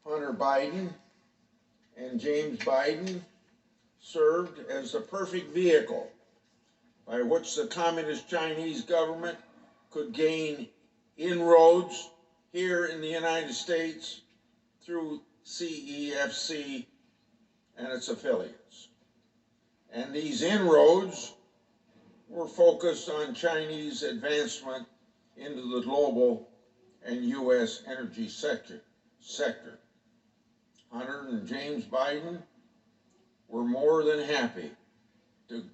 Hunter Biden and James Biden served as the perfect vehicle by which the Communist Chinese government could gain inroads here in the United States through CEFC and its affiliates. And these inroads were focused on Chinese advancement into the global and U.S. energy sector. Hunter and James Biden were more than happy to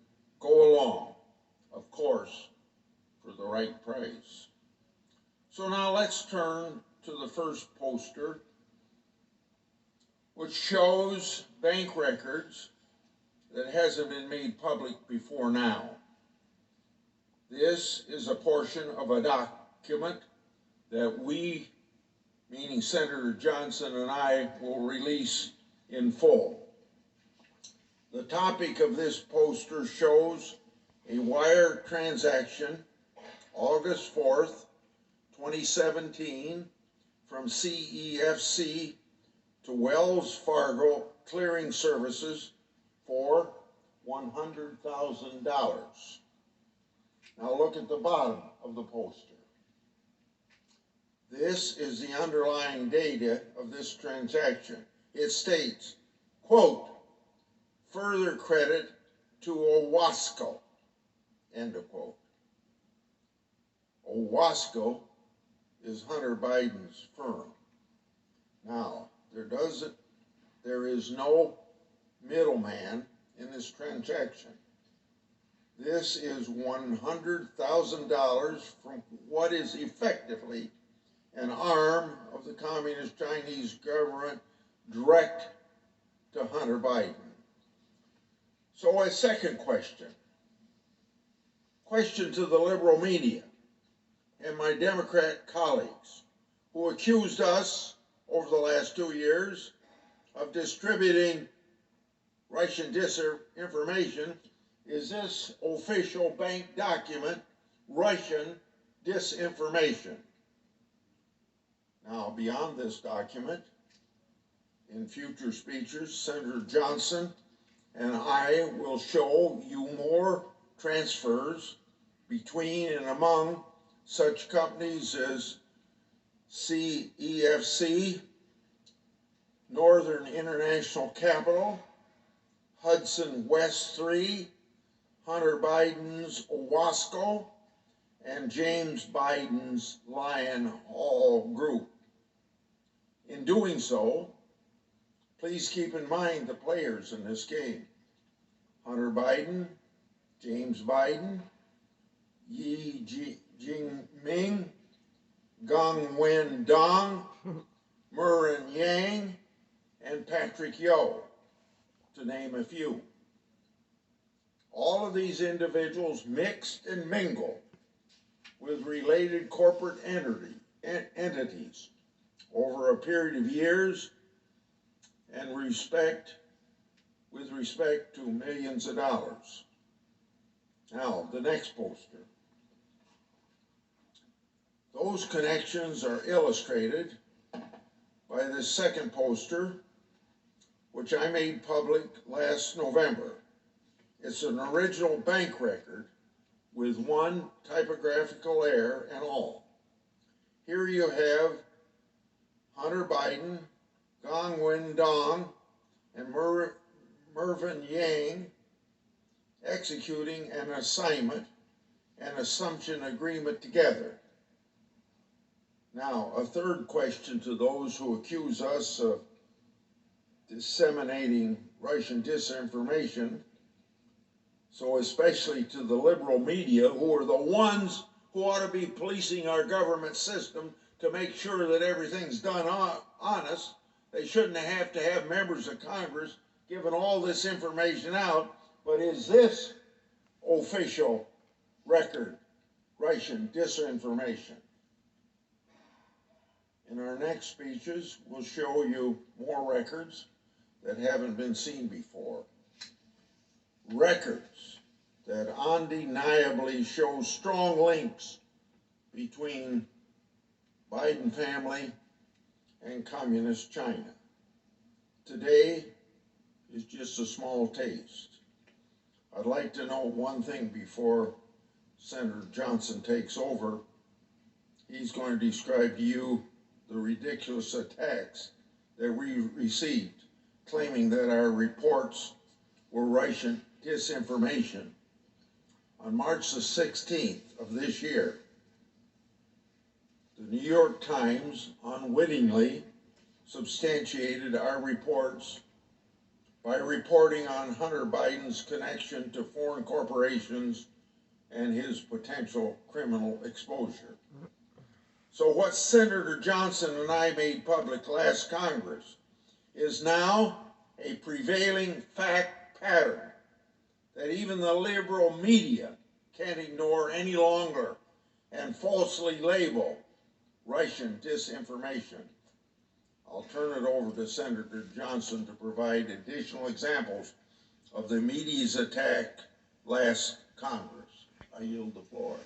go along, of course, for the right price. So now let's turn to the first poster, which shows bank records that hasn't been made public before now. This is a portion of a document that we, meaning Senator Johnson and I, will release in full. The topic of this poster shows a wire transaction, August 4th, 2017, from CEFC to Wells Fargo Clearing Services for $100,000. Now look at the bottom of the poster. This is the underlying data of this transaction. It states, quote, further credit to Owasco, end of quote. Owasco is Hunter Biden's firm. Now, there is no middleman in this transaction. This is $100,000 from what is effectively an arm of the Communist Chinese government direct to Hunter Biden. So a second question to the liberal media and my Democrat colleagues who accused us over the last 2 years of distributing Russian disinformation. Is this official bank document Russian disinformation? Now, beyond this document, in future speeches, Senator Johnson and I will show you more transfers between and among such companies as CEFC, Northern International Capital, Hudson West 3, Hunter Biden's Owasco, and James Biden's Lion Hall Group. In doing so, please keep in mind the players in this game. Hunter Biden, James Biden, Yi Jinping, Gong Wen Dong, Murren Yang, and Patrick Yo, to name a few. All of these individuals mixed and mingled with related corporate entities over a period of years and with respect to millions of dollars. Now, the next poster. Those connections are illustrated by this second poster, which I made public last November. It's an original bank record with one typographical error and all. Here you have Hunter Biden, Gong Wen Dong, and Mervyn Yang executing an assignment and assumption agreement together. Now, a third question to those who accuse us of disseminating Russian disinformation, so especially to the liberal media, who are the ones who ought to be policing our government system to make sure that everything's done honest. They shouldn't have to have members of Congress giving all this information out. But is this official record Russian disinformation? In our next speeches, we'll show you more records that haven't been seen before. Records that undeniably show strong links between Biden family and Communist China. today is just a small taste. I'd like to know one thing before Senator Johnson takes over. He's going to describe to you the ridiculous attacks that we received, claiming that our reports were Russian disinformation. On March the 16th of this year, the New York Times unwittingly substantiated our reports by reporting on Hunter Biden's connection to foreign corporations and his potential criminal exposure. So what Senator Johnson and I made public last Congress is now a prevailing fact pattern that even the liberal media can't ignore any longer and falsely label Russian disinformation. I'll turn it over to Senator Johnson to provide additional examples of the media's attack last Congress. I yield the floor.